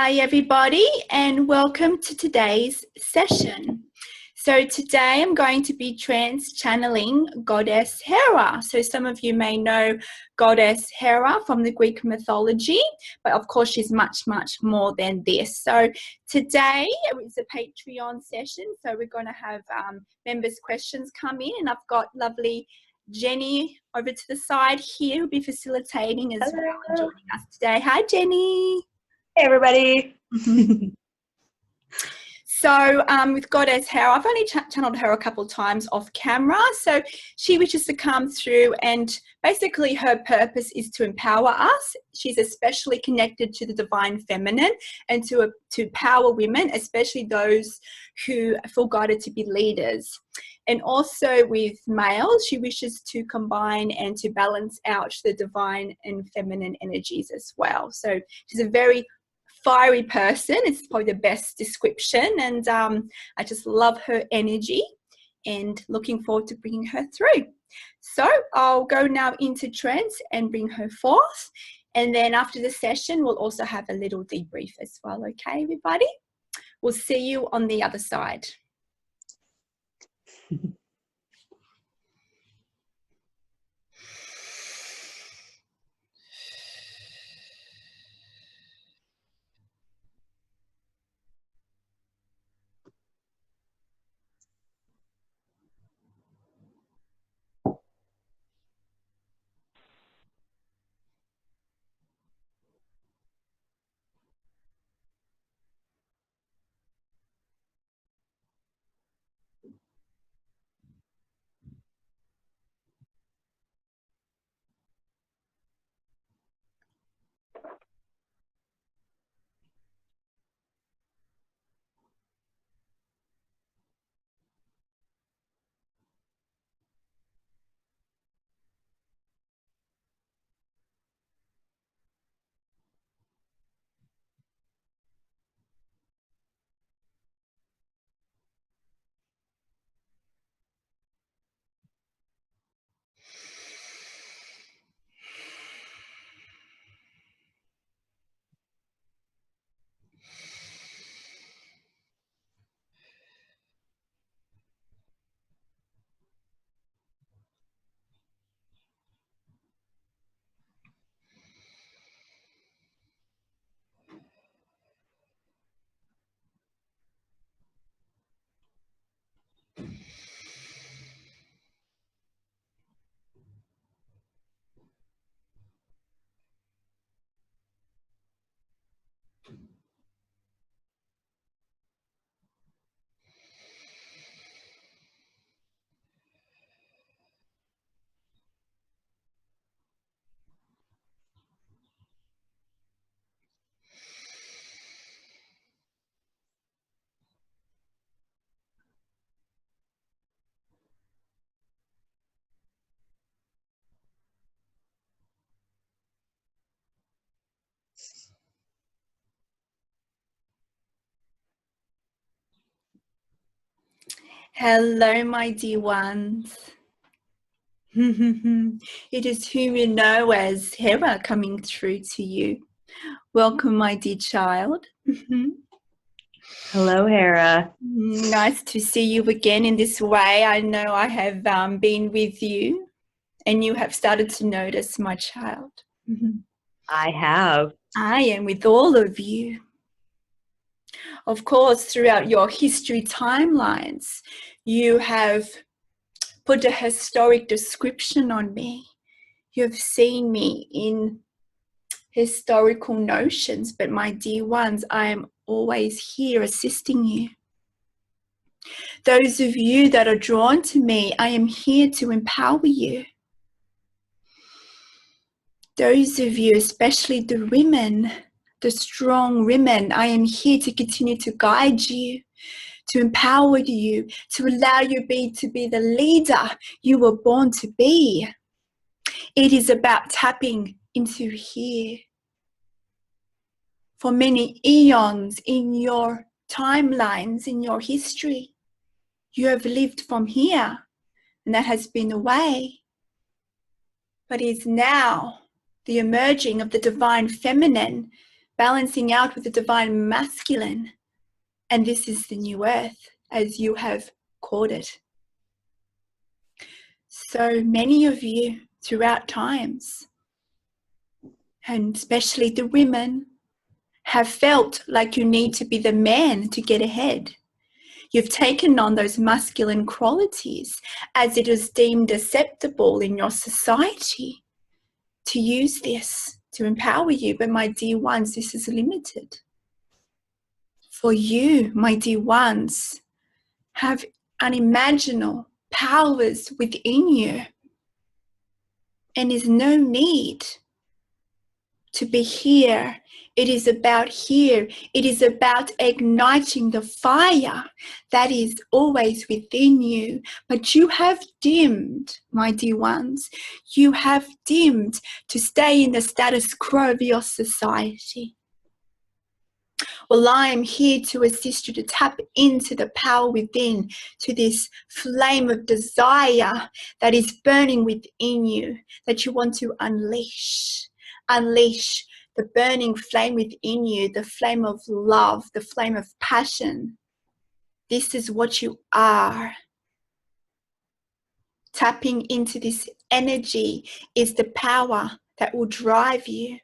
Hi everybody and welcome to today's session. So today I'm going to be channeling Goddess Hera. So some of you may know Goddess Hera from the Greek mythology, but of course she's much more than this. So today is a Patreon session, so we're going to have members' questions come in, and I've got lovely Jenny over to the side here who'll be facilitating as well and joining us today. Hi Jenny. Hey everybody. So with Goddess Hera, I've only channeled her a couple of times off camera. So she wishes to come through, and basically her purpose is to empower us. She's especially connected to the divine feminine and to empower women, especially those who feel guided to be leaders. And also with males, she wishes to combine and to balance out the divine and feminine energies as well. So she's a very fiery person. It's probably the best description, and I just love her energy and looking forward to bringing her through. So I'll go now into trance and bring her forth, and then after the session we'll also have a little debrief as well. Okay everybody, we'll see you on the other side. Hello, my dear ones. It is who you know as Hera coming through to you. Welcome, my dear child. Hello, Hera. Nice to see you again in this way. I know I have been with you, and you have started to notice my child. I have. I am with all of you. Of course, throughout your history timelines, you have put a historic description on me. You've seen me in historical notions, but my dear ones, I am always here assisting you. Those of you that are drawn to me, I am here to empower you. Those of you, especially the women, the strong women, I am here to continue to guide you, to empower you, to allow you to be the leader you were born to be. It is about tapping into here. For many eons in your timelines, in your history, you have lived from here, and that has been the way. But it is now the emerging of the divine feminine balancing out with the divine masculine. And this is the new earth, as you have called it. So many of you throughout times, and especially the women, have felt like you need to be the man to get ahead. You've taken on those masculine qualities as it is deemed acceptable in your society to use this to empower you. But my dear ones, this is limited. For you, my dear ones, have unimaginable powers within you, and there's no need to be here. It is about here. It is about igniting the fire that is always within you. But you have dimmed, my dear ones, you have dimmed to stay in the status quo of your society. Well, I am here to assist you to tap into the power within, to this flame of desire that is burning within you, that you want to unleash. Unleash the burning flame within you, the flame of love, the flame of passion. This is what you are. Tapping into this energy is the power that will drive you.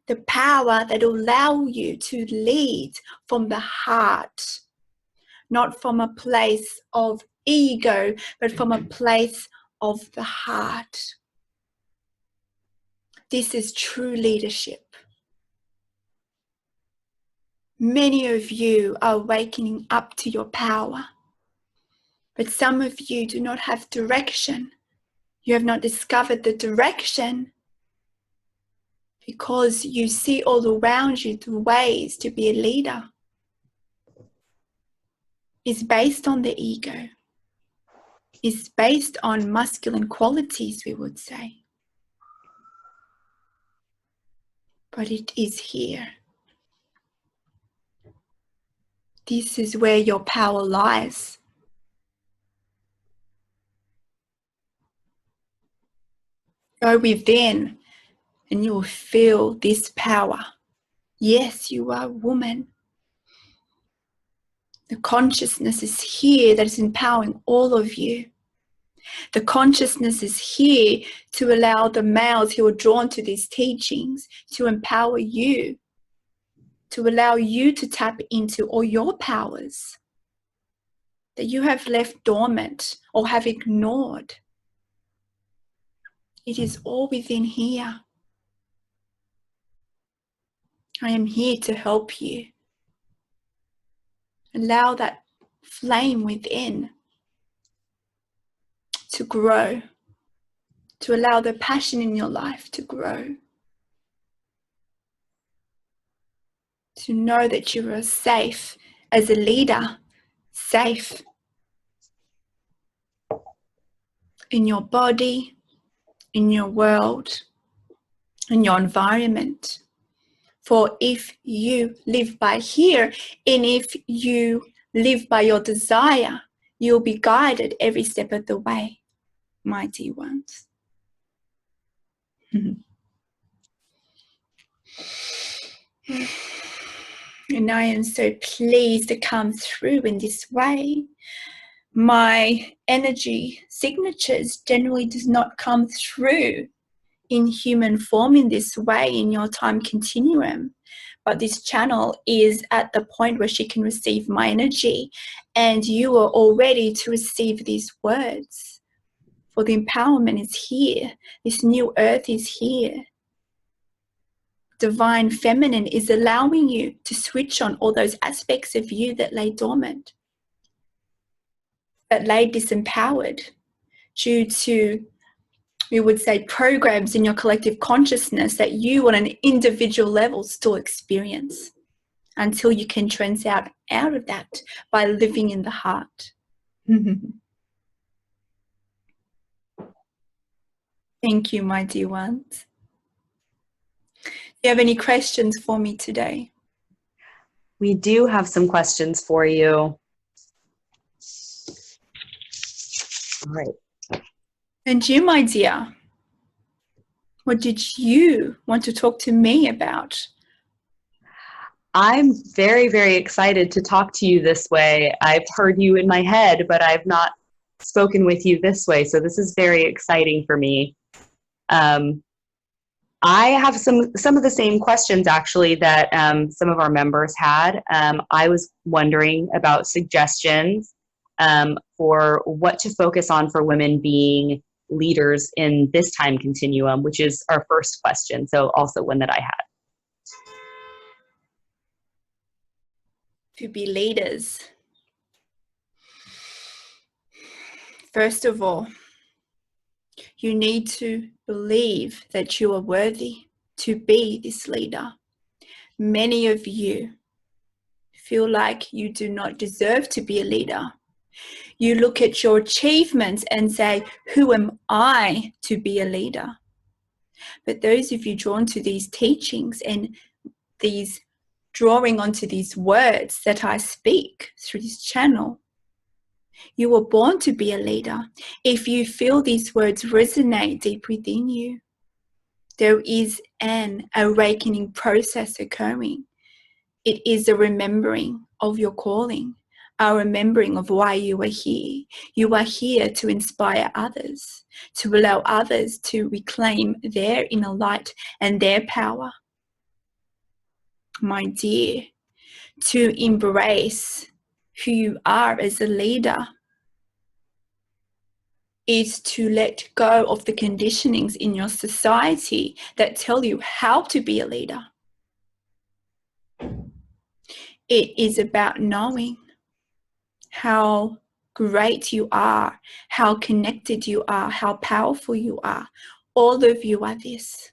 The power that will allow you to lead from the heart, not from a place of ego, but from a place of the heart. This is true leadership. Many of you are waking up to your power, but some of you do not have direction. You have not discovered the direction because you see all around you the ways to be a leader is based on the ego, is based on masculine qualities, we would say. But it is here. This is where your power lies. Go within and you will feel this power. Yes, you are a woman. The consciousness is here that is empowering all of you. The consciousness is here to allow the males who are drawn to these teachings to empower you, to allow you to tap into all your powers that you have left dormant or have ignored. It is all within here. I am here to help you. Allow that flame within to grow, to allow the passion in your life to grow, to know that you are safe as a leader, safe in your body, in your world, in your environment. For if you live by here, and if you live by your desire, you'll be guided every step of the way, my dear ones. And I am so pleased to come through in this way. My energy signatures generally does not come through in human form in this way in your time continuum, but this channel is at the point where she can receive my energy, and you are all ready to receive these words, for the empowerment is here. This new earth is here. Divine feminine is allowing you to switch on all those aspects of you that lay dormant, that lay disempowered due to, we would say, programs in your collective consciousness that you on an individual level still experience, until you can transcend out of that by living in the heart. Thank you, my dear ones. Do you have any questions for me today? We do have some questions for you. All right. And you, my dear, what did you want to talk to me about I'm very, very excited to talk to you this way. I've heard you in my head, but I've not spoken with you this way. So this is very exciting for me. I have some of the same questions actually that some of our members had. I was wondering about suggestions for what to focus on for women being leaders in this time continuum, which is our first question. So also one that I had. To be leaders. First of all, you need to believe that you are worthy to be this leader. Many of you feel like you do not deserve to be a leader. You look at your achievements and say, who am I to be a leader? But those of you drawn to these teachings and these drawing onto these words that I speak through this channel, you were born to be a leader. If you feel these words resonate deep within you, there is an awakening process occurring. It is a remembering of your calling, a remembering of why you are here. You are here to inspire others, to allow others to reclaim their inner light and their power. My dear, to embrace who you are as a leader is to let go of the conditionings in your society that tell you how to be a leader. It is about knowing how great you are, how connected you are, how powerful you are. All of you are this.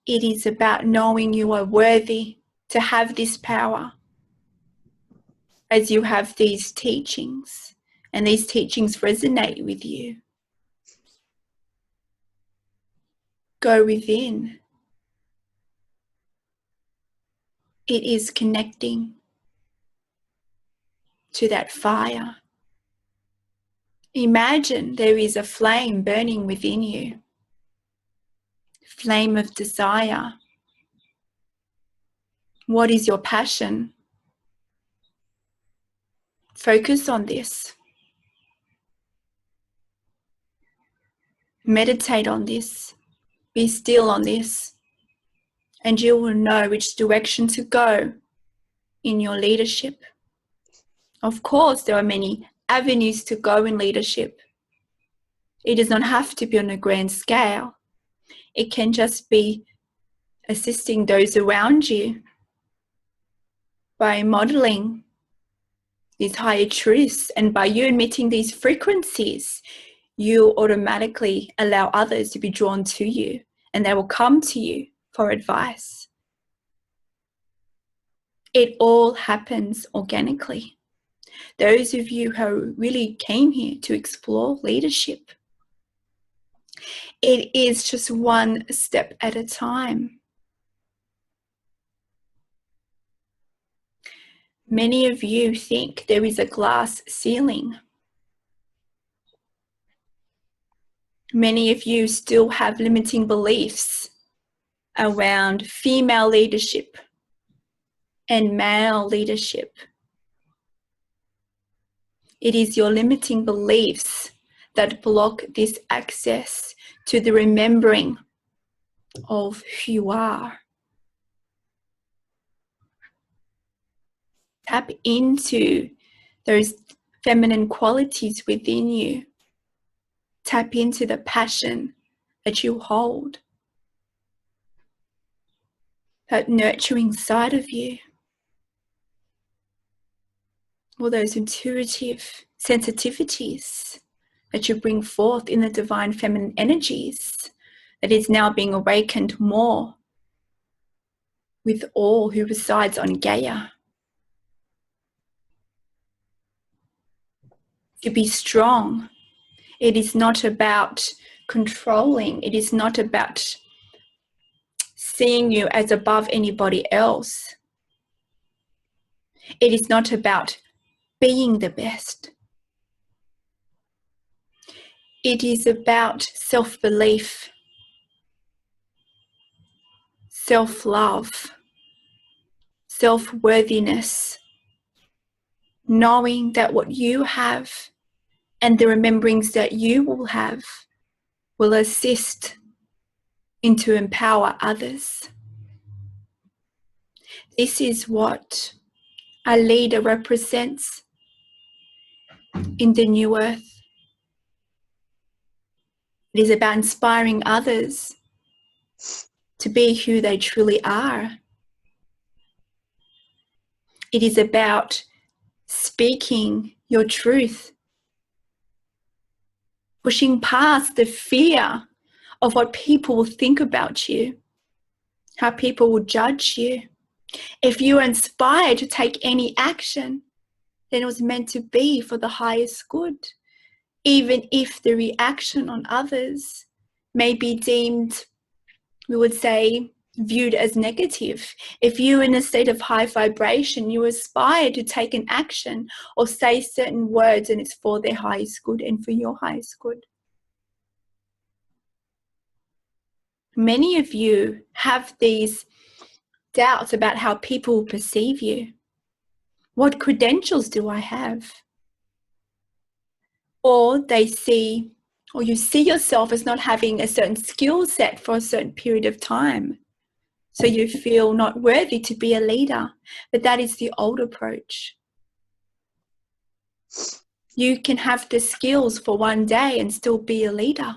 It is about knowing you are worthy to have this power. As you have these teachings, and these teachings resonate with you, go within. It is connecting to that fire. Imagine there is a flame burning within you, flame of desire. What is your passion? Focus on this. Meditate on this. Be still on this. And you will know which direction to go in your leadership. Of course, there are many avenues to go in leadership. It does not have to be on a grand scale. It can just be assisting those around you by modeling these higher truths, and by you emitting these frequencies, you automatically allow others to be drawn to you, and they will come to you for advice. It all happens organically. Those of you who really came here to explore leadership, it is just one step at a time. Many of you think there is a glass ceiling. Many of you still have limiting beliefs around female leadership and male leadership. It is your limiting beliefs that block this access to the remembering of who you are. Tap into those feminine qualities within you. Tap into the passion that you hold, that nurturing side of you, all those intuitive sensitivities that you bring forth in the divine feminine energies that is now being awakened more with all who resides on Gaia. To be strong, it is not about controlling. It is not about seeing you as above anybody else. It is not about being the best. It is about self-belief. self-love, self-worthiness, knowing that what you have and the rememberings that you will have will assist into empower others. This is what a leader represents in the new earth. It is about inspiring others to be who they truly are. It is about speaking your truth, pushing past the fear of what people will think about you, how people will judge you. If you are inspired to take any action, then it was meant to be for the highest good, even if the reaction on others may be deemed, we would say, viewed as negative. If you're in a state of high vibration, you aspire to take an action or say certain words, and it's for their highest good and for your highest good. Many of you have these doubts about how people will perceive you. What credentials do I have? Or they see, or you see yourself as not having a certain skill set for a certain period of time. So you feel not worthy to be a leader. But that is the old approach. You can have the skills for one day and still be a leader.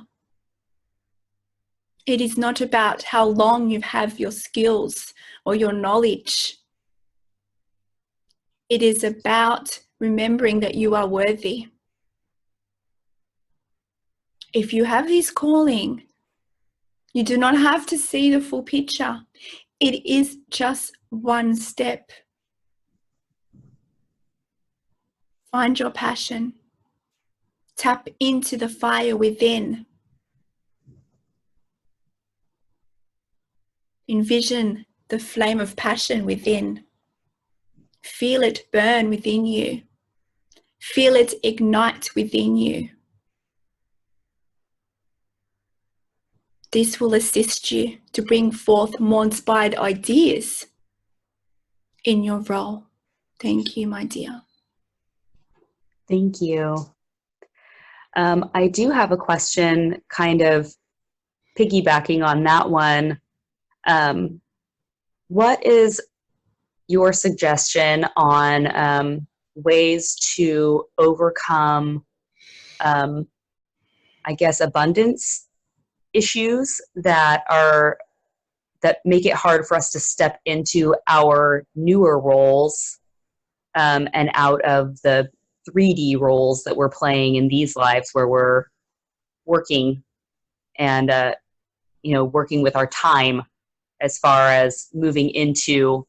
It is not about how long you have your skills or your knowledge. It is about remembering that you are worthy. If you have this calling, you do not have to see the full picture. It is just one step. Find your passion. Tap into the fire within. Envision the flame of passion within. Feel it burn within you. Feel it ignite within you. This will assist you to bring forth more inspired ideas in your role. Thank you, my dear. Thank you. I do have a question kind of piggybacking on that one. What is your suggestion on ways to overcome, I guess, abundance issues that make it hard for us to step into our newer roles and out of the 3D roles that we're playing in these lives, where we're working and working with our time, as far as moving into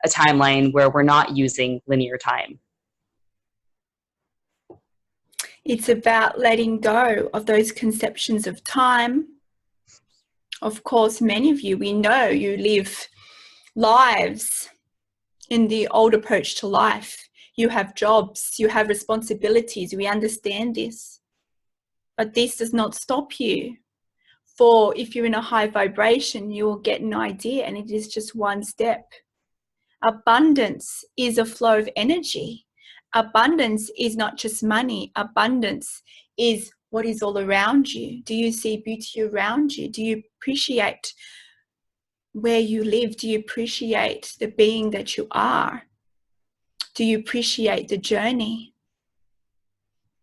a timeline where we're not using linear time? It's about letting go of those conceptions of time. Of course, many of you, we know you live lives in the old approach to life. You have jobs, you have responsibilities, we understand this. But this does not stop you. For if you're in a high vibration, you will get an idea, and it is just one step. Abundance is a flow of energy. Abundance is not just money. Abundance is what is all around you. Do you see beauty around you? Do you appreciate where you live? Do you appreciate the being that you are? Do you appreciate the journey?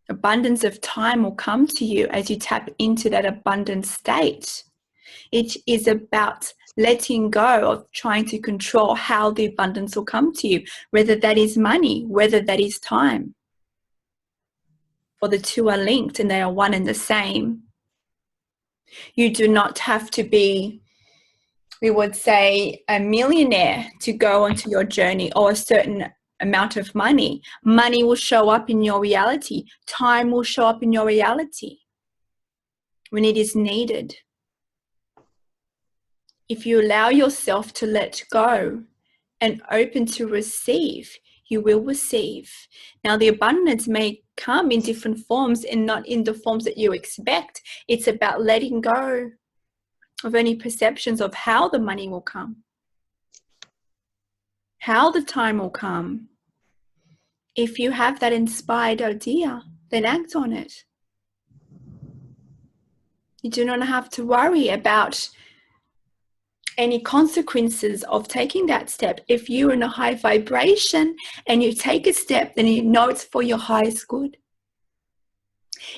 Abundance of time will come to you as you tap into that abundant state. It is about letting go of trying to control how the abundance will come to you, whether that is money, whether that is time. For the two are linked and they are one and the same. You do not have to be, we would say, a millionaire to go onto your journey, or a certain amount of money. Money will show up in your reality. Time will show up in your reality when it is needed. If you allow yourself to let go and open to receive, you will receive. Now, the abundance may come in different forms and not in the forms that you expect. It's about letting go of any perceptions of how the money will come, how the time will come. If you have that inspired idea, then act on it. You do not have to worry about any consequences of taking that step. If you're in a high vibration and you take a step, then you know it's for your highest good.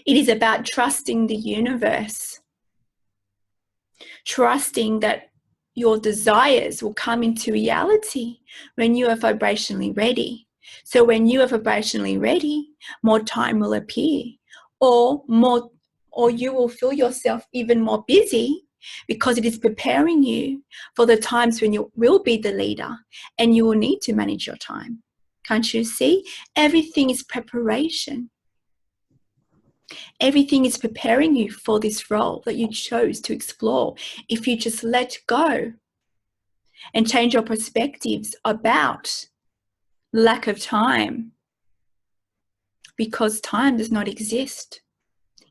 It is about trusting the universe, trusting that your desires will come into reality when you are vibrationally ready. So when you are vibrationally ready, more time will appear, or you will feel yourself even more busy, because it is preparing you for the times when you will be the leader and you will need to manage your time. Can't you see? Everything is preparation. Everything is preparing you for this role that you chose to explore. If you just let go and change your perspectives about lack of time, because time does not exist.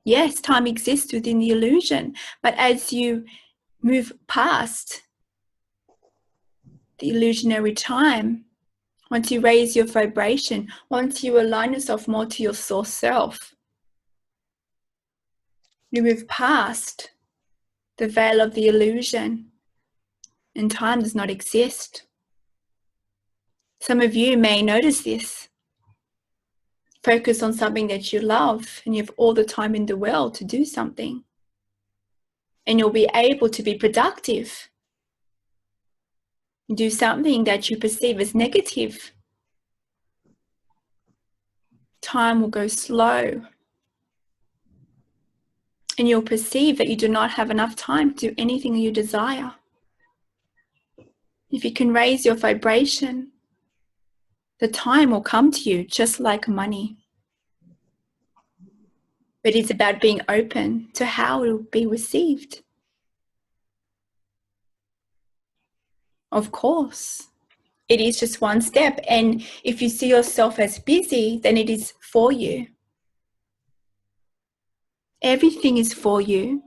Yes, time exists within the illusion, but as you move past the illusionary time, once you raise your vibration, once you align yourself more to your source self, you move past the veil of the illusion, and time does not exist. Some of you may notice this. Focus on something that you love, and you have all the time in the world to do something. And you'll be able to be productive. Do something that you perceive as negative. Time will go slow. And you'll perceive that you do not have enough time to do anything you desire. If you can raise your vibration, the time will come to you just like money. But it's about being open to how it will be received. Of course, it is just one step. And if you see yourself as busy, then it is for you. Everything is for you.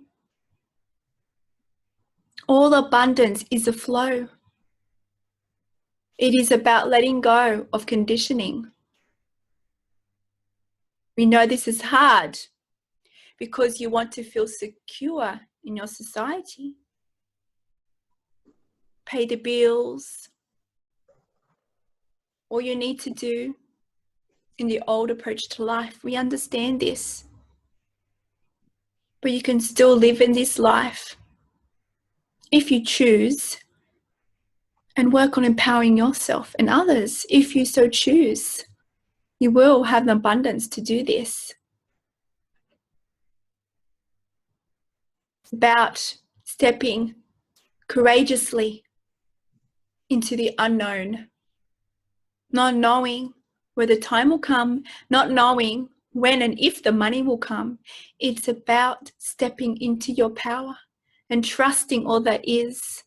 All abundance is a flow. It is about letting go of conditioning. We know this is hard because you want to feel secure in your society. Pay the bills. All you need to do in the old approach to life. We understand this. But you can still live in this life if you choose, and work on empowering yourself and others if you so choose. You will have an abundance to do this. It's about stepping courageously into the unknown, not knowing where the time will come, not knowing when and if the money will come. It's about stepping into your power and trusting all that is.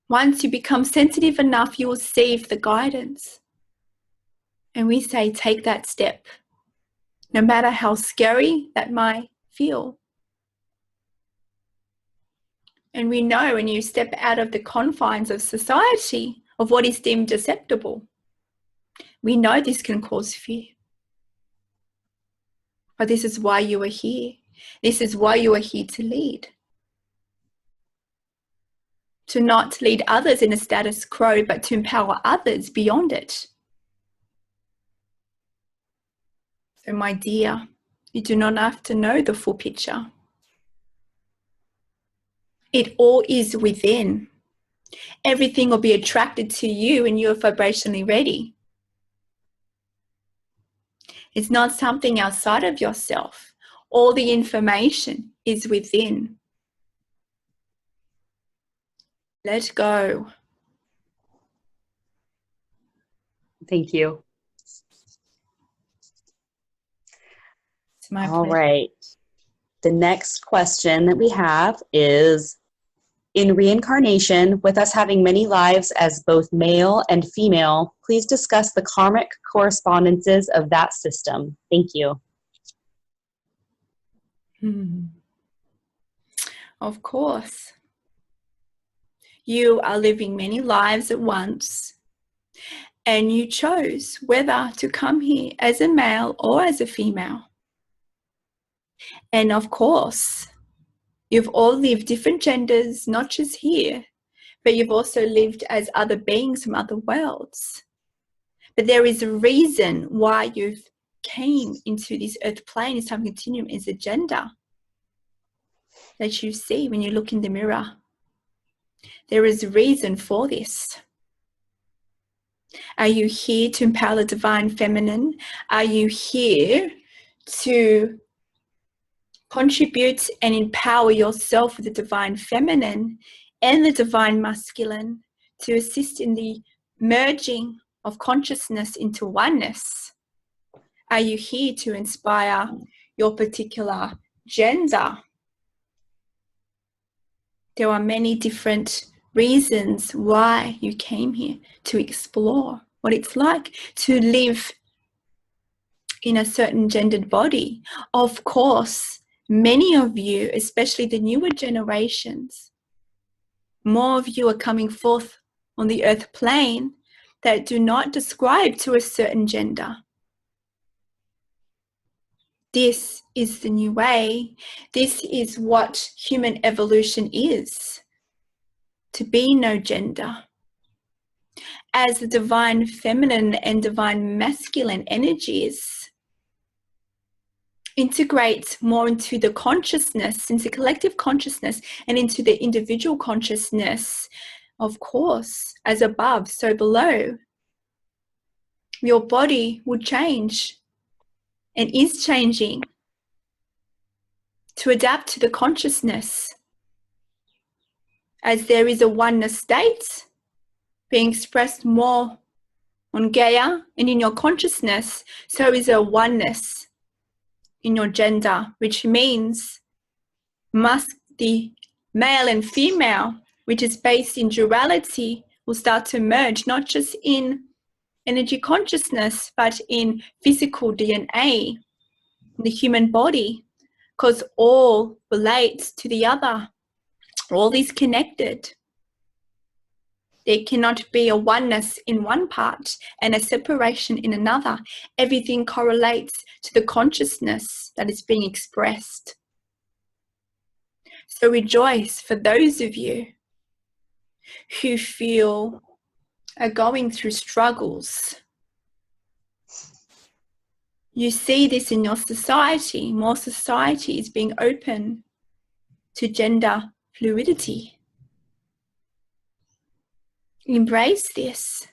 Once you become sensitive enough, you will receive the guidance. And we say, take that step, no matter how scary that might feel. And we know when you step out of the confines of society, of what is deemed acceptable, we know this can cause fear. But this is why you are here. This is why you are here to lead. To not lead others in a status quo, but to empower others beyond it. So my dear, you do not have to know the full picture. It all is within. Everything will be attracted to you when you're vibrationally ready. It's not something outside of yourself. All the information is within. Let go. Thank you. It's my All pleasure. right. The next question that we have is, in reincarnation, with us having many lives as both male and female, please discuss the karmic correspondences of that system. Thank you. Of course. You are living many lives at once, and you chose whether to come here as a male or as a female. And of course, you've all lived different genders, not just here, but you've also lived as other beings from other worlds. But there is a reason why you've came into this earth plane, this time continuum, is a gender that you see when you look in the mirror. There is a reason for this. Are you here to empower the divine feminine? Are you here to contribute and empower yourself with the divine feminine and the divine masculine to assist in the merging of consciousness into oneness? Are you here to inspire your particular gender? There are many different reasons why you came here to explore what it's like to live in a certain gendered body. Of course, many of you, especially the newer generations, more of you are coming forth on the earth plane that do not describe to a certain gender. This is the new way. This is what human evolution is. To be no gender. As the divine feminine and divine masculine energies integrate more into the consciousness, into collective consciousness, and into the individual consciousness, of course, as above, so below, your body will change and is changing to adapt to the consciousness. As there is a oneness state being expressed more on Gaia and in your consciousness, so is a oneness in your gender, which means the male and female, which is based in duality, will start to merge, not just in energy consciousness, but in physical DNA, the human body, because all relates to the other. All is connected. There cannot be a oneness in one part and a separation in another. Everything correlates to the consciousness that is being expressed. So rejoice for those of you who feel are going through struggles. You see this in your society. More society is being open to gender fluidity. Embrace this.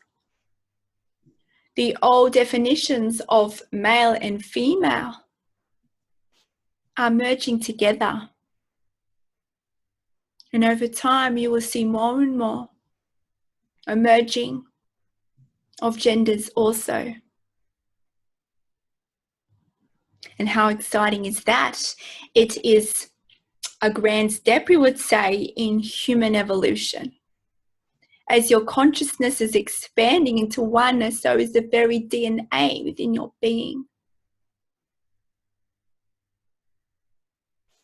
The old definitions of male and female are merging together. And over time, you will see more and more emerging of genders also. And how exciting is that? It is a grand step, we would say, in human evolution. As your consciousness is expanding into oneness, so is the very DNA within your being.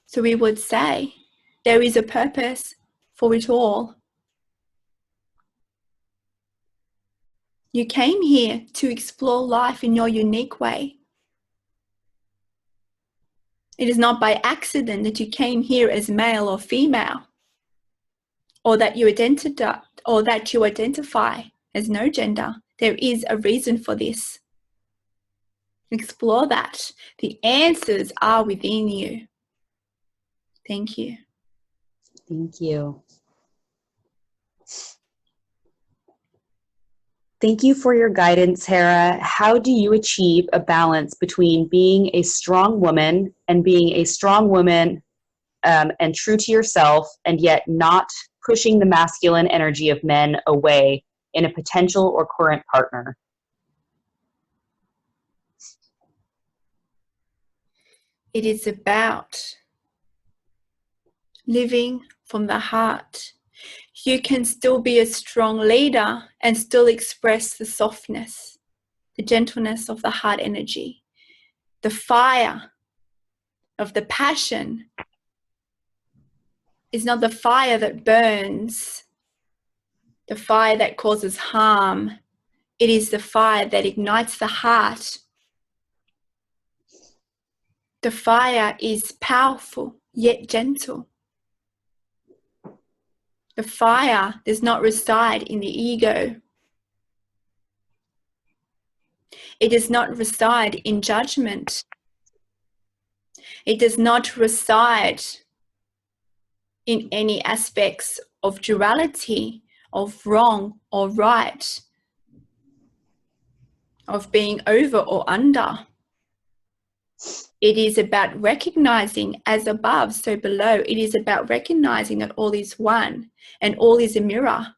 So we would say there is a purpose for it all. You came here to explore life in your unique way. It is not by accident that you came here as male or female, or that you identify as no gender. There is a reason for this. Explore that. The answers are within you. Thank you. Thank you. Thank you for your guidance, Hera. How do you achieve a balance between being a strong woman and being a strong woman and true to yourself, and yet not pushing the masculine energy of men away in a potential or current partner? It is about living from the heart. You can still be a strong leader and still express the softness, the gentleness of the heart energy, the fire of the passion, is not the fire that burns, the fire that causes harm. It is the fire that ignites the heart. The fire is powerful yet gentle. The fire does not reside in the ego. It does not reside in judgment. It does not reside in any aspects of duality, of wrong or right, of being over or under. It is about recognizing as above, so below. It is about recognizing that all is one and all is a mirror.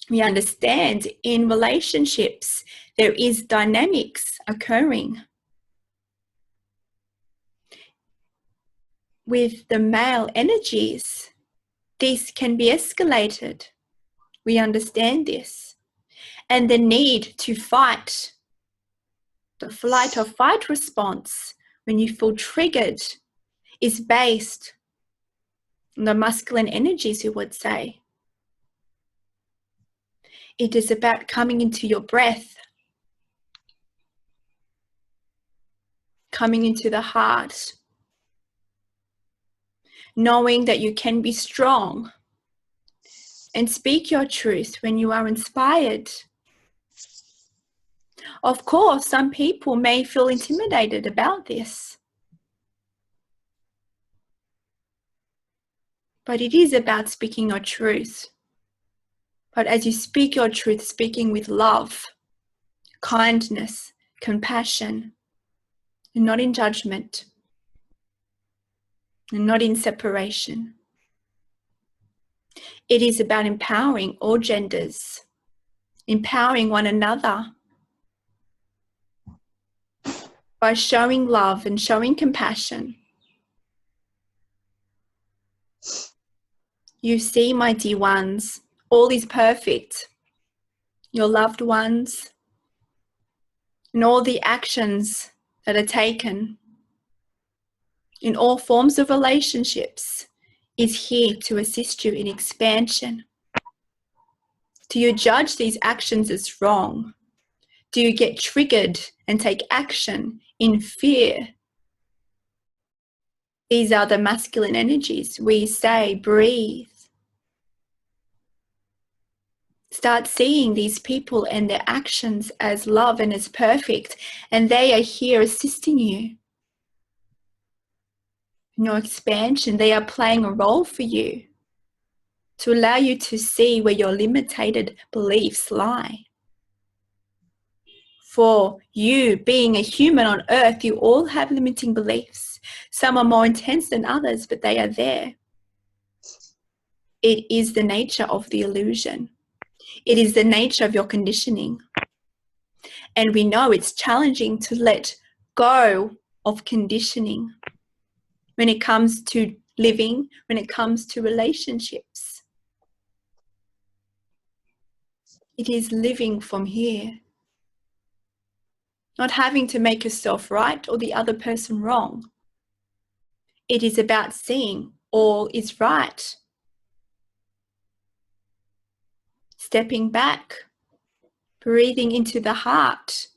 We understand in relationships there is dynamics occurring. With the male energies, this can be escalated. We understand this. And the need to fight, the flight or fight response, when you feel triggered, is based on the masculine energies, you would say. It is about coming into your breath, coming into the heart, knowing that you can be strong and speak your truth when you are inspired. Of course, some people may feel intimidated about this, but it is about speaking your truth. But as you speak your truth, speaking with love, kindness, compassion, and not in judgment, and not in separation. It is about empowering all genders, empowering one another by showing love and showing compassion. You see, my dear ones, all is perfect. Your loved ones and all the actions that are taken in all forms of relationships is here to assist you in expansion. Do you judge these actions as wrong? Do you get triggered and take action in fear? These are the masculine energies. We say, breathe. Start seeing these people and their actions as love and as perfect, and they are here assisting you in your expansion. They are playing a role for you to allow you to see where your limited beliefs lie. For you, being a human on earth, you all have limiting beliefs. Some are more intense than others, but they are there. It is the nature of the illusion. It is the nature of your conditioning. And we know it's challenging to let go of conditioning when it comes to living, when it comes to relationships. It is living from here. Not having to make yourself right or the other person wrong. It is about seeing all is right. Stepping back, breathing into the heart.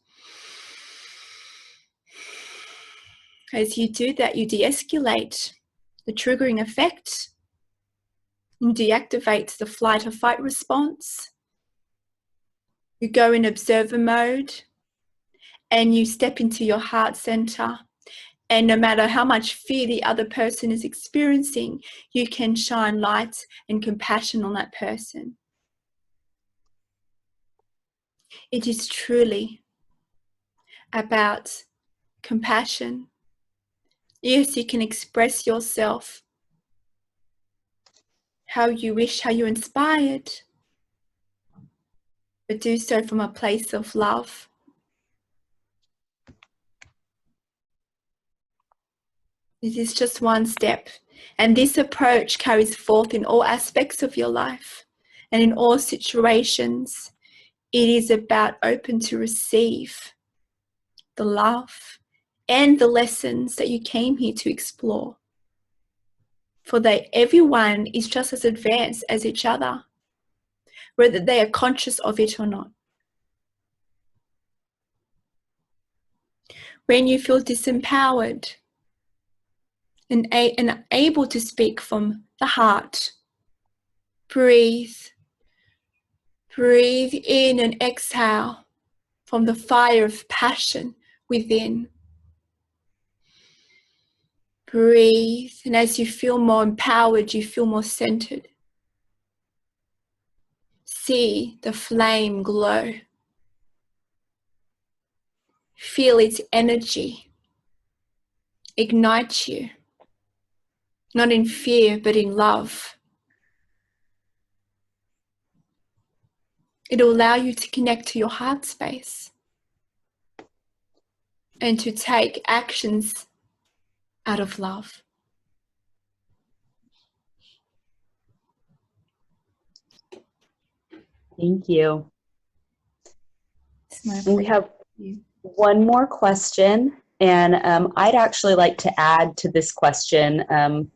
As you do that, you de-escalate the triggering effect. You deactivate the flight or fight response. You go in observer mode and you step into your heart center. And no matter how much fear the other person is experiencing, you can shine light and compassion on that person. It is truly about compassion. Yes, you can express yourself how you wish, how you're inspired, but do so from a place of love. This is just one step, and this approach carries forth in all aspects of your life and in all situations. It is about open to receive the love and the lessons that you came here to explore. For everyone is just as advanced as each other, whether they are conscious of it or not. When you feel disempowered and able to speak from the heart, breathe. Breathe in and exhale from the fire of passion within. Breathe, and as you feel more empowered, you feel more centered. See the flame glow. Feel its energy ignite you, not in fear, but in love. It will allow you to connect to your heart space and to take actions out of love. Thank you. We have one more question, and I'd actually like to add to this question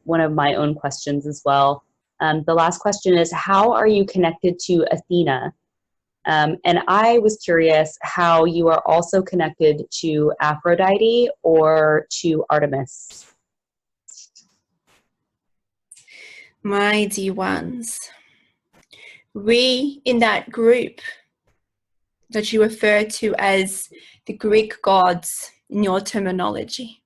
one of my own questions as well. The last question is, how are you connected to Athena? And I was curious how you are also connected to Aphrodite or to Artemis. My dear ones, we in that group that you refer to as the Greek gods in your terminology,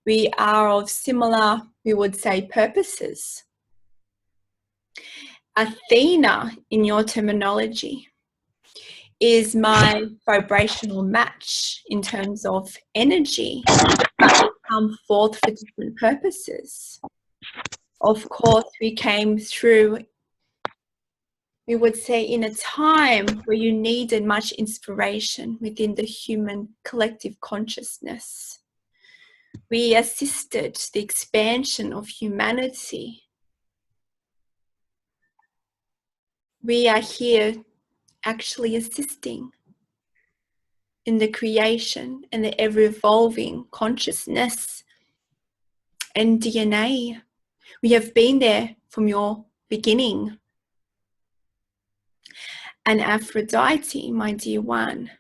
we are of similar, we would say, purposes. Athena in your terminology is my vibrational match in terms of energy, but we come forth for different purposes. Of course, we came through, we would say, in a time where you needed much inspiration within the human collective consciousness. We assisted the expansion of humanity. We are here actually assisting in the creation and the ever-evolving consciousness and DNA. We have been there from your beginning. And Aphrodite, my dear one,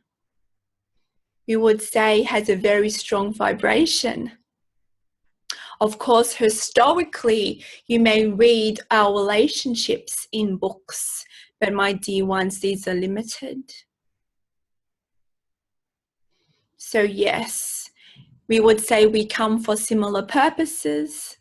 we would say has a very strong vibration. Of course, historically, you may read our relationships in books, but my dear ones, these are limited. So yes, we would say we come for similar purposes.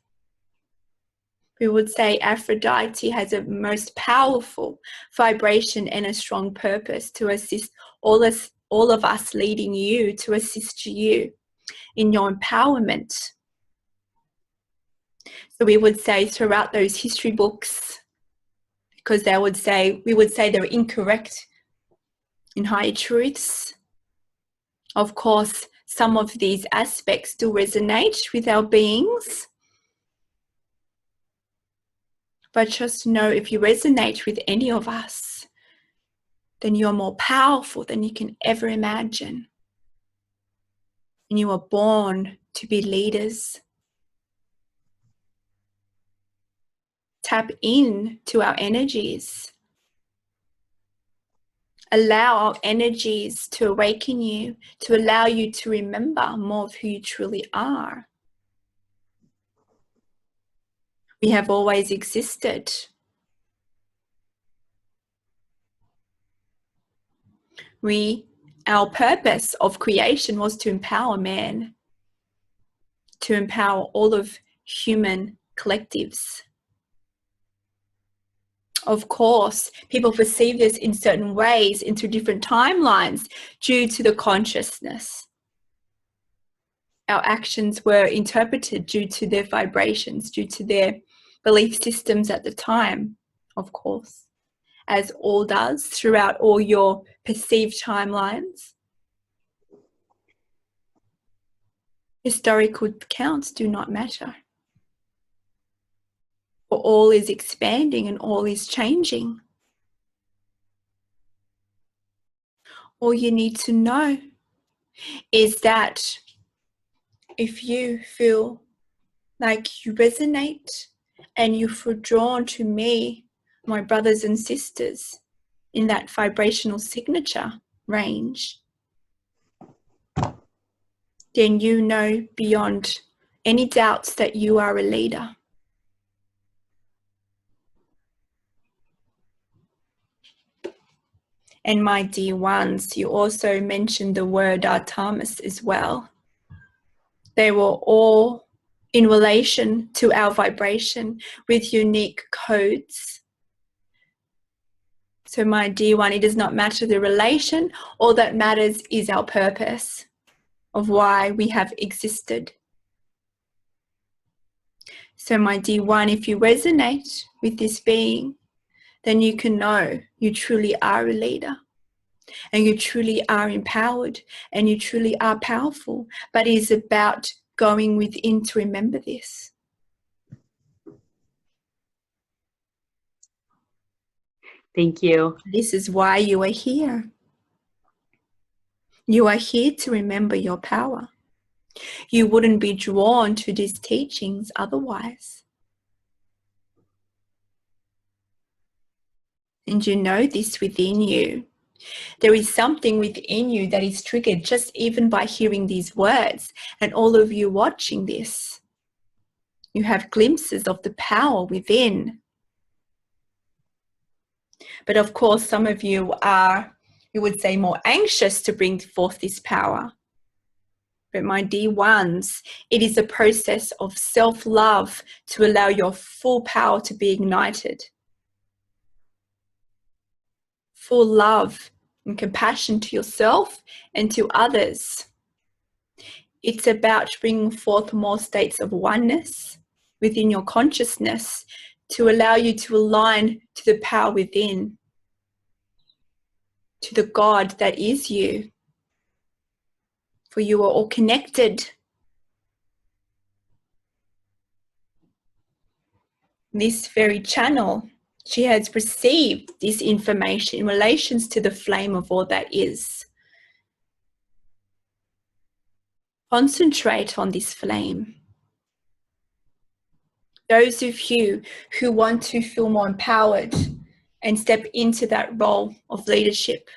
We would say Aphrodite has a most powerful vibration and a strong purpose to assist all of us, leading you, to assist you in your empowerment. So we would say throughout those history books, because we would say they're incorrect in higher truths. Of course, some of these aspects do resonate with our beings. But just know, if you resonate with any of us, then you're more powerful than you can ever imagine. And you are born to be leaders. Tap in to our energies. Allow our energies to awaken you, to allow you to remember more of who you truly are. We have always existed. Our purpose of creation was to empower man, to empower all of human collectives. Of course, people perceive this in certain ways into different timelines due to the consciousness. Our actions were interpreted due to their vibrations, due to their belief systems at the time, of course, as all does throughout all your perceived timelines. Historical counts do not matter. For all is expanding and all is changing. All you need to know is that if you feel like you resonate And you feel drawn to me, my brothers and sisters, in that vibrational signature range, then you know beyond any doubts that you are a leader. And my dear ones, you also mentioned the word Artemis as well. They were all in relation to our vibration with unique codes. So my dear one, it does not matter the relation. All that matters is our purpose of why we have existed. So my dear one, if you resonate with this being, then you can know you truly are a leader. And you truly are empowered, and you truly are powerful. But it is about going within to remember this. Thank you. This is why you are here. You are here to remember your power. You wouldn't be drawn to these teachings otherwise. And you know this within you. There is something within you that is triggered just even by hearing these words. And all of you watching this, you have glimpses of the power within. But of course, some of you are, you would say, more anxious to bring forth this power. But my dear ones, it is a process of self-love to allow your full power to be ignited. Full love and compassion to yourself and to others. It's about bringing forth more states of oneness within your consciousness to allow you to align to the power within, to the God that is you. For you are all connected. This very channel, she has received this information in relations to the flame of all that is. Concentrate on this flame. Those of you who want to feel more empowered and step into that role of leadership,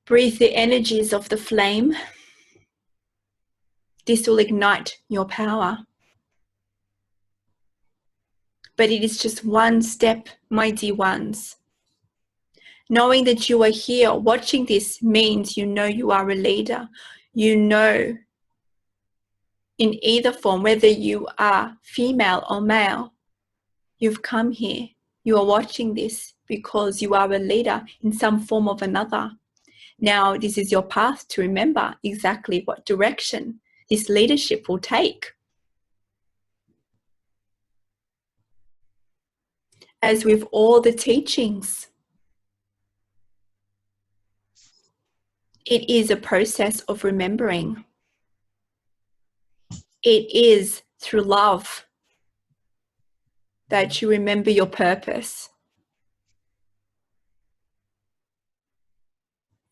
breathe the energies of the flame. This will ignite your power. But it is just one step, my dear ones. Knowing that you are here watching this means you know you are a leader. You know in either form, whether you are female or male, you've come here. You are watching this because you are a leader in some form or another. Now, this is your path to remember exactly what direction this leadership will take. As with all the teachings, it is a process of remembering. It is through love that you remember your purpose.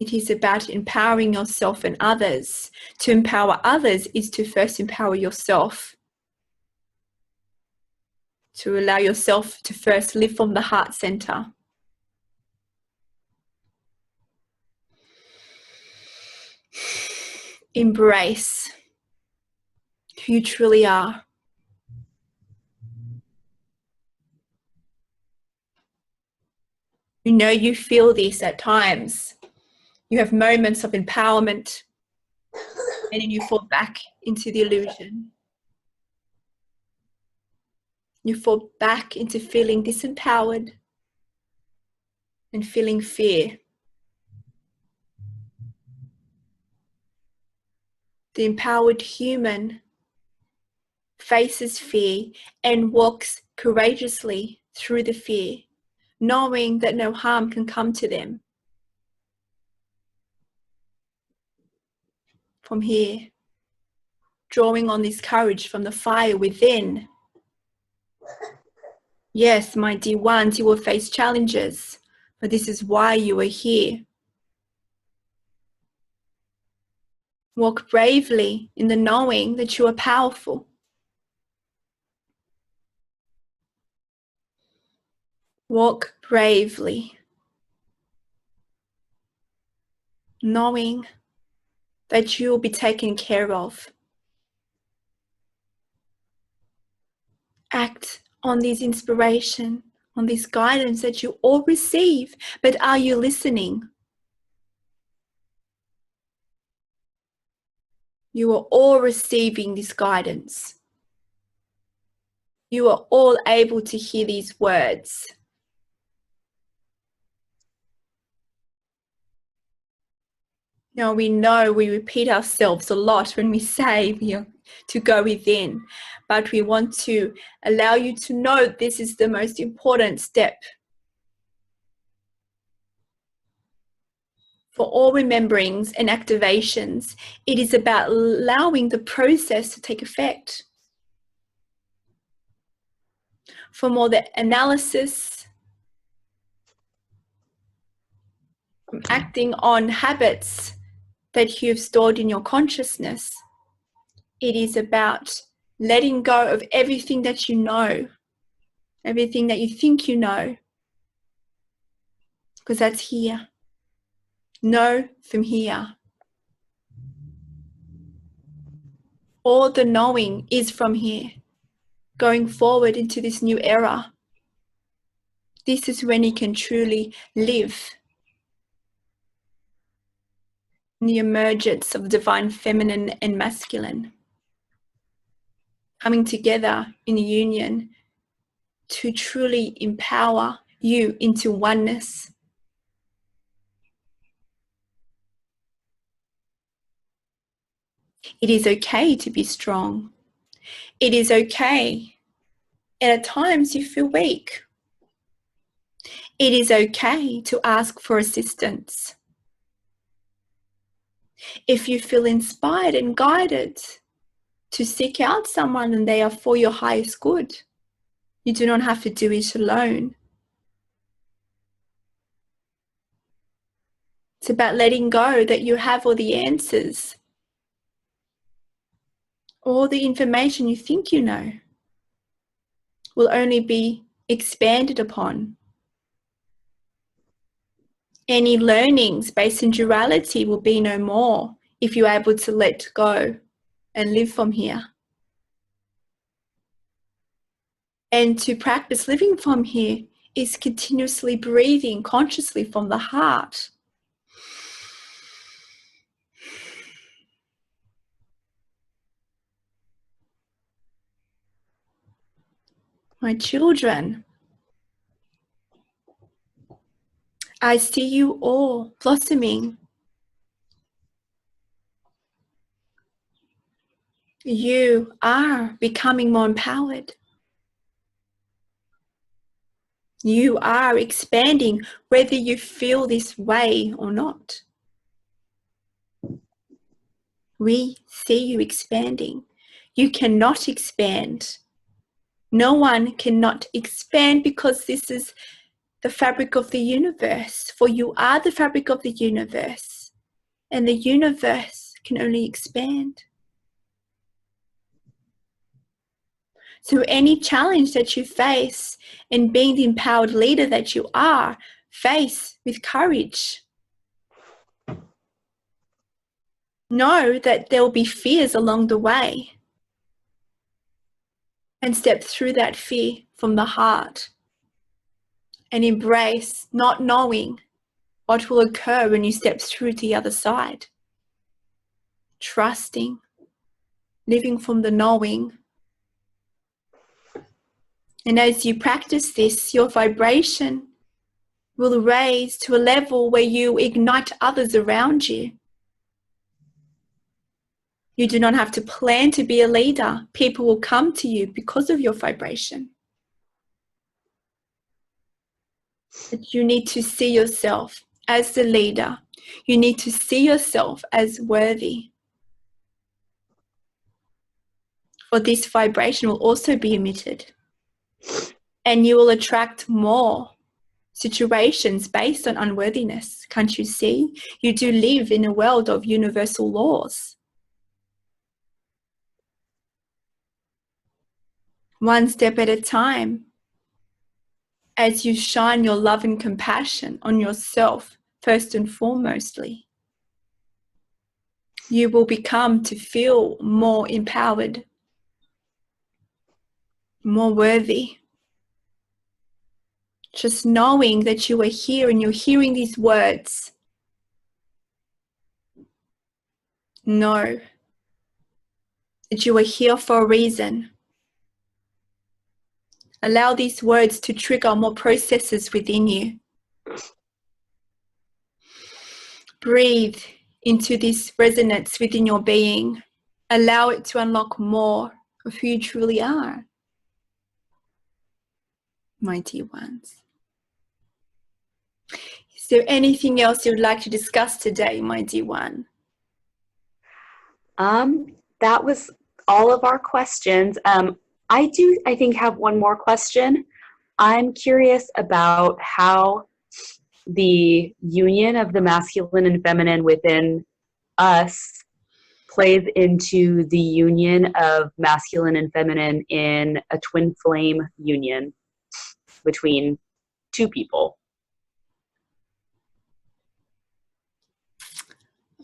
It is about empowering yourself and others. To empower others is to first empower yourself. To allow yourself to first live from the heart center. Embrace who you truly are. You know you feel this at times. You have moments of empowerment and then you fall back into the illusion. You fall back into feeling disempowered and feeling fear. The empowered human faces fear and walks courageously through the fear, knowing that no harm can come to them. From here, drawing on this courage from the fire within. Yes, my dear ones, you will face challenges, but this is why you are here. Walk bravely in the knowing that you are powerful. Walk bravely, knowing that you will be taken care of. Act on this inspiration, on this guidance that you all receive, but are you listening? You are all receiving this guidance. You are all able to hear these words. Now we know we repeat ourselves a lot when we say we are to go within, but we want to allow you to know this is the most important step. For all rememberings and activations, it is about allowing the process to take effect. For more the analysis, from acting on habits that you've stored in your consciousness, it is about letting go of everything that you know, everything that you think you know, because that's here. Know from here. All the knowing is from here. Going forward into this new era, this is when you can truly live in the emergence of divine feminine and masculine, coming together in union to truly empower you into oneness. It is okay to be strong. It is okay. And at times you feel weak. It is okay to ask for assistance. If you feel inspired and guided to seek out someone and they are for your highest good, you do not have to do it alone. It's about letting go that you have all the answers. All the information you think you know will only be expanded upon. Any learnings based in duality will be no more if you're able to let go and live from here. And to practice living from here is continuously breathing consciously from the heart. My children, I see you all blossoming. You are becoming more empowered. You are expanding whether you feel this way or not. We see you expanding. You cannot expand. No one cannot expand because this is the fabric of the universe. For you are the fabric of the universe. And the universe can only expand. So any challenge that you face in being the empowered leader that you are, face with courage. Know that there will be fears along the way. And step through that fear from the heart. And embrace not knowing what will occur when you step through to the other side. Trusting, living from the knowing. And as you practice this, your vibration will raise to a level where you ignite others around you. You do not have to plan to be a leader. People will come to you because of your vibration. But you need to see yourself as the leader. You need to see yourself as worthy. For this vibration will also be emitted. And you will attract more situations based on unworthiness. Can't you see? You do live in a world of universal laws. One step at a time. as you shine your love and compassion on yourself, first and foremostly, you will become to feel more empowered, more worthy. Just knowing that you are here and you're hearing these words. Know that you are here for a reason. Allow these words to trigger more processes within you. Breathe into this resonance within your being. Allow it to unlock more of who you truly are, my dear ones. Is there anything else you would like to discuss today, my dear one? That was all of our questions. I think, have one more question. I'm curious about how the union of the masculine and feminine within us plays into the union of masculine and feminine in a twin flame union between two people.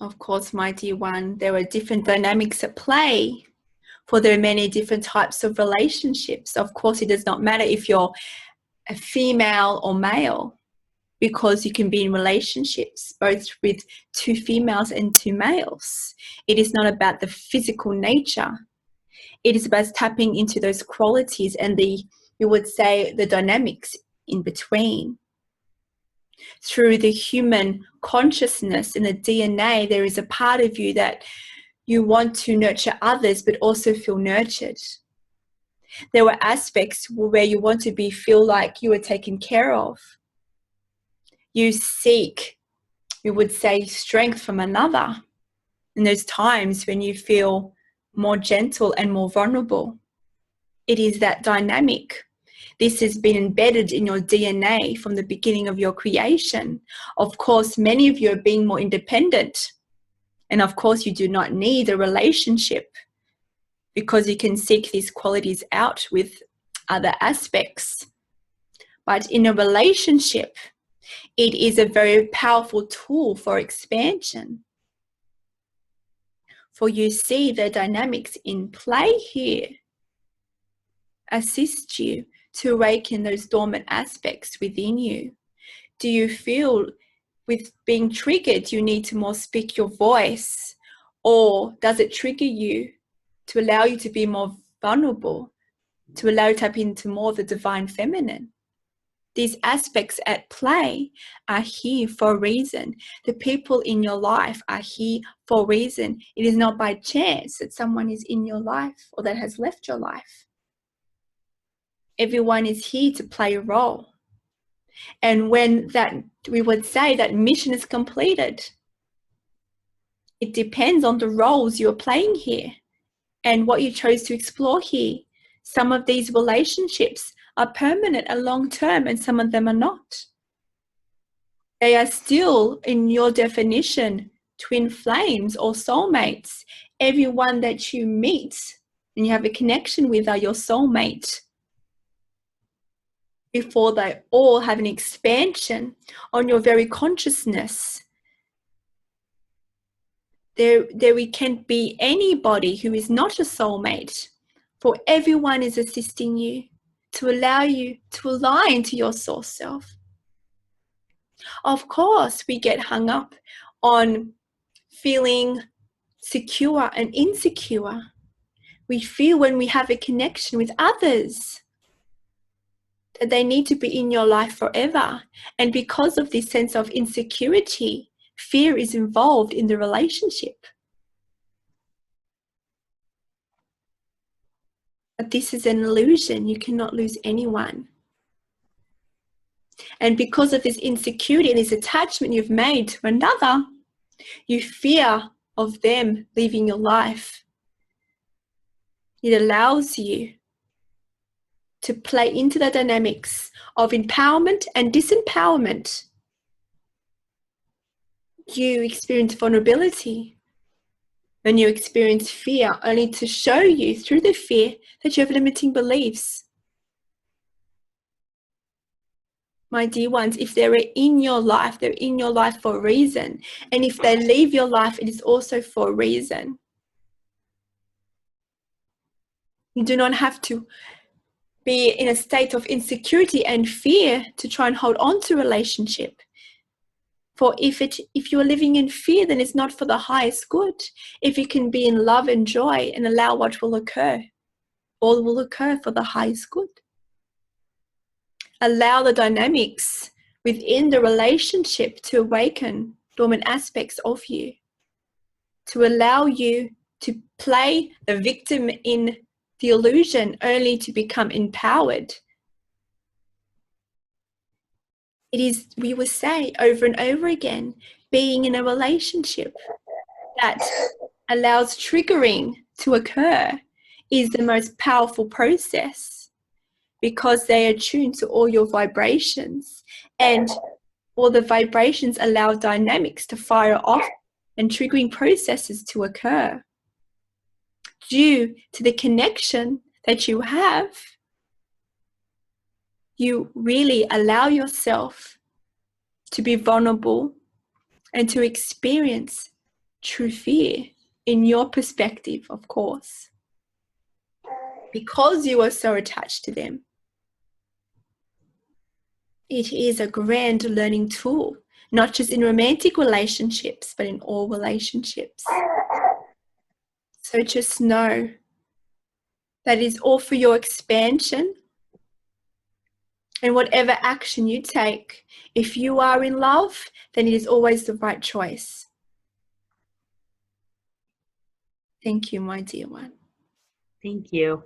Of course, my dear one, there are different dynamics at play, for there are many different types of relationships. Of course, it does not matter if you're a female or male, because you can be in relationships both with two females and two males. It is not about the physical nature. It is about tapping into those qualities and you would say, the dynamics in between. Through the human consciousness and the DNA, there is a part of you that you want to nurture others, but also feel nurtured. There were aspects where you want to feel like you were taken care of. You seek, we would say, strength from another. And there's times when you feel more gentle and more vulnerable. It is that dynamic. This has been embedded in your DNA from the beginning of your creation. Of course, many of you are being more independent. And of course, you do not need a relationship because you can seek these qualities out with other aspects. But in a relationship, it is a very powerful tool for expansion. For you see the dynamics in play here assist you to awaken those dormant aspects within you. Do you feel with being triggered you need to more speak your voice, or does it trigger you to allow you to be more vulnerable, to allow you to tap into more of the divine feminine? These aspects at play are here for a reason. The people in your life are here for a reason. It is not by chance that someone is in your life or that has left your life. Everyone is here to play a role. And when that, we would say that mission is completed, it depends on the roles you're playing here and what you chose to explore here. Some of these relationships are permanent and long-term, and some of them are not. They are still, in your definition, twin flames or soulmates. Everyone that you meet and you have a connection with are your soulmate. Before they all have an expansion on your very consciousness. There can't be anybody who is not a soulmate, for everyone is assisting you to allow you to align to your source self. Of course, we get hung up on feeling secure and insecure. We feel when we have a connection with others that they need to be in your life forever. And because of this sense of insecurity, fear is involved in the relationship. But this is an illusion. You cannot lose anyone. And because of this insecurity and this attachment you've made to another, you fear of them leaving your life. It allows you to play into the dynamics of empowerment and disempowerment. You experience vulnerability when you experience fear, only to show you through the fear that you have limiting beliefs. My dear ones, if they're in your life, they're in your life for a reason. And if they leave your life, it is also for a reason. You do not have to be in a state of insecurity and fear to try and hold on to a relationship. For if you're living in fear, then it's not for the highest good. If you can be in love and joy and allow what will occur, all will occur for the highest good. Allow the dynamics within the relationship to awaken dormant aspects of you, to allow you to play the victim in the illusion only to become empowered. It is, we will say over and over again, being in a relationship that allows triggering to occur is the most powerful process, because they are tuned to all your vibrations, and all the vibrations allow dynamics to fire off and triggering processes to occur. Due to the connection that you have, you really allow yourself to be vulnerable and to experience true fear in your perspective, of course, because you are so attached to them. It is a grand learning tool, not just in romantic relationships, but in all relationships. So just know that it is all for your expansion. And whatever action you take, if you are in love, then it is always the right choice. Thank you, my dear one. Thank you.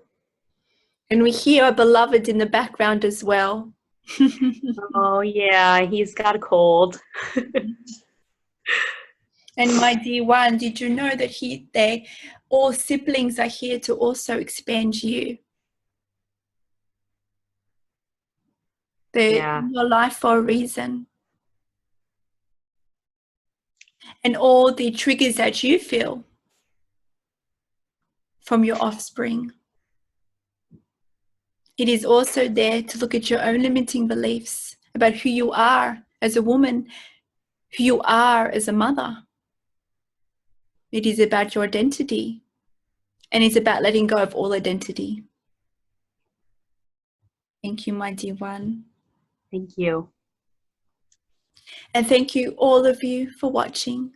And we hear our beloved in the background as well. Oh, yeah, he's got a cold. And my dear one, did you know that all siblings are here to also expand you? They're in your life for a reason. And all the triggers that you feel from your offspring, it is also there to look at your own limiting beliefs about who you are as a woman, who you are as a mother. It is about your identity, and it's about letting go of all identity. Thank you, my dear one. Thank you. And thank you, all of you, for watching.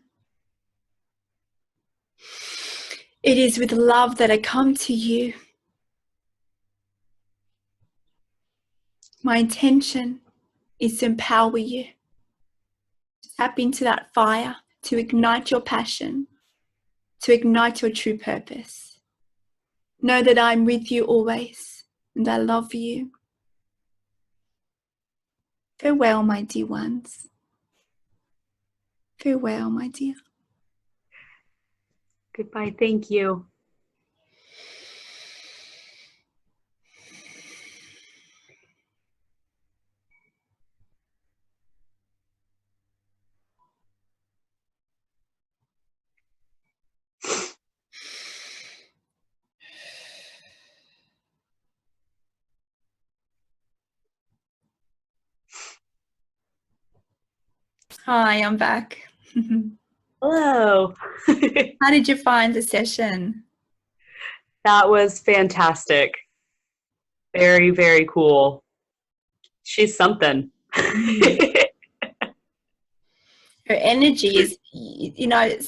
It is with love that I come to you. My intention is to empower you, to tap into that fire, to ignite your passion, to ignite your true purpose. Know that I'm with you always, and I love you. Farewell, my dear ones. Farewell, my dear. Goodbye. Thank you. Hi, I'm back. Hello. How did you find the session? That was fantastic. Very, very cool. She's something. Her energy is,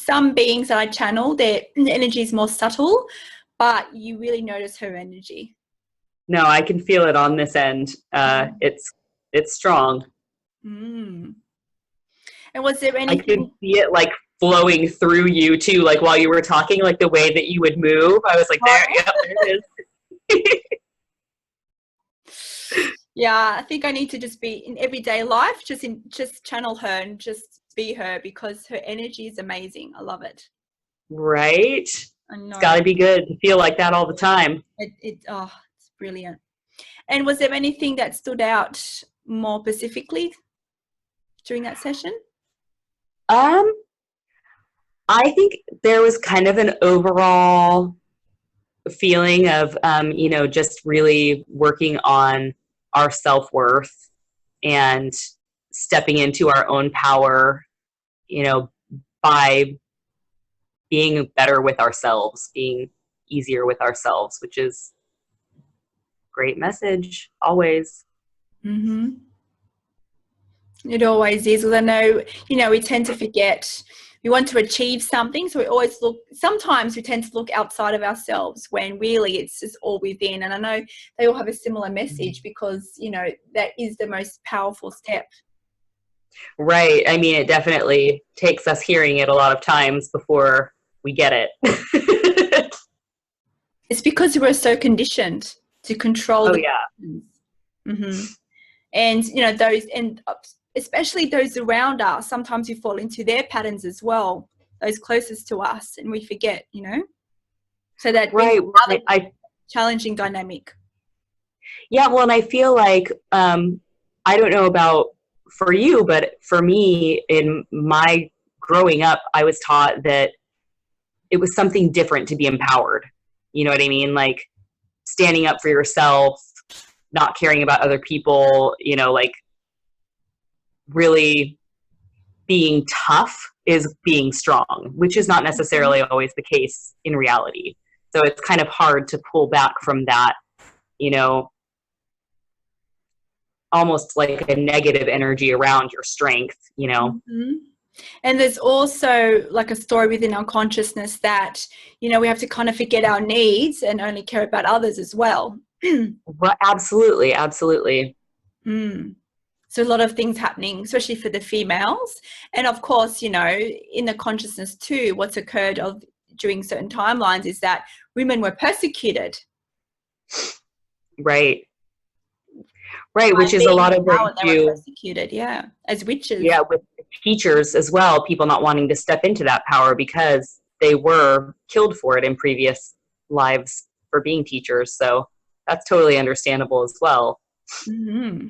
some beings that I channel, their energy is more subtle, but you really notice her energy. No, I can feel it on this end. It's strong. Mm. And was there anything? I could see it like flowing through you too, like while you were talking, like the way that you would move. I was like, there it is. Yeah, I think I need to just be in everyday life, just channel her and just be her, because her energy is amazing. I love it. Right? I know. It's got to be good to feel like that all the time. It's brilliant. And was there anything that stood out more specifically during that session? I think there was kind of an overall feeling of, just really working on our self-worth and stepping into our own power, you know, by being better with ourselves, being easier with ourselves, which is great message always. Mm-hmm. It always is. Well, I know, we tend to forget. We want to achieve something, so we always sometimes we tend to look outside of ourselves when really it's just all within. And I know they all have a similar message because, that is the most powerful step. Right. I mean, it definitely takes us hearing it a lot of times before we get it. It's because we're so conditioned to control Oh, the yeah. Mm-hmm. And, those, and especially those around us, sometimes we fall into their patterns as well, those closest to us, and we forget, so that right. brings another challenging dynamic. Yeah, well, and I feel like, I don't know about for you, but for me, in my growing up, I was taught that it was something different to be empowered. You know what I mean? Like standing up for yourself, not caring about other people, like really being tough is being strong, which is not necessarily always the case in reality. So it's kind of hard to pull back from that, almost like a negative energy around your strength, Mm-hmm. And there's also like a story within our consciousness that, we have to kind of forget our needs and only care about others as well. Well, absolutely. Absolutely. Mm. So a lot of things happening, especially for the females. And of course, in the consciousness too, what's occurred during certain timelines is that women were persecuted. Right. Right, which is a lot of what they were persecuted, as witches. Yeah, with teachers as well, people not wanting to step into that power because they were killed for it in previous lives for being teachers. So that's totally understandable as well. Mm-hmm.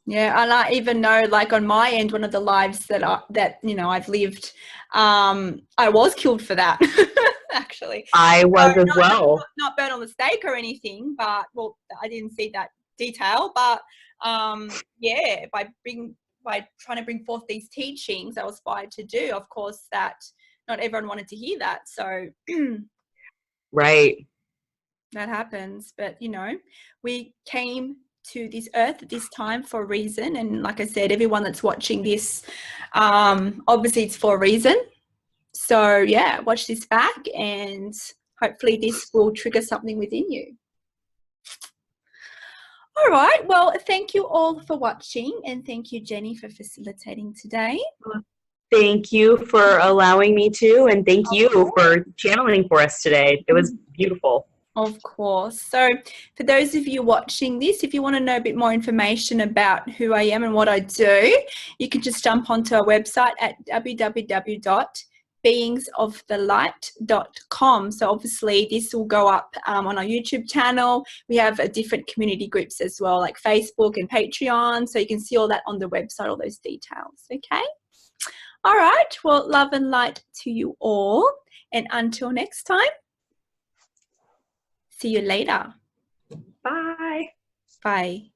Yeah, and I even know, like on my end, one of the lives that I've lived, I was killed for that. Actually, I was as well. Not burnt on the stake or anything, but I didn't see that detail. But by trying to bring forth these teachings, I was inspired to do. Of course, that not everyone wanted to hear that, so right. that happens. But we came to this earth at this time for a reason, and like I said, everyone that's watching this, obviously it's for a reason. So watch this back and hopefully this will trigger something within you. All right, well, thank you all for watching, and thank you, Jenny, for facilitating today. Thank you for allowing me to, and thank you for channeling for us today. It was beautiful. Of course. So for those of you watching this, if you want to know a bit more information about who I am and what I do, you can just jump onto our website at www.beingsofthelight.com. So obviously this will go up on our YouTube channel. We have different community groups as well, like Facebook and Patreon. So you can see all that on the website, all those details. Okay. All right. Well, love and light to you all. And until next time, see you later. Bye. Bye.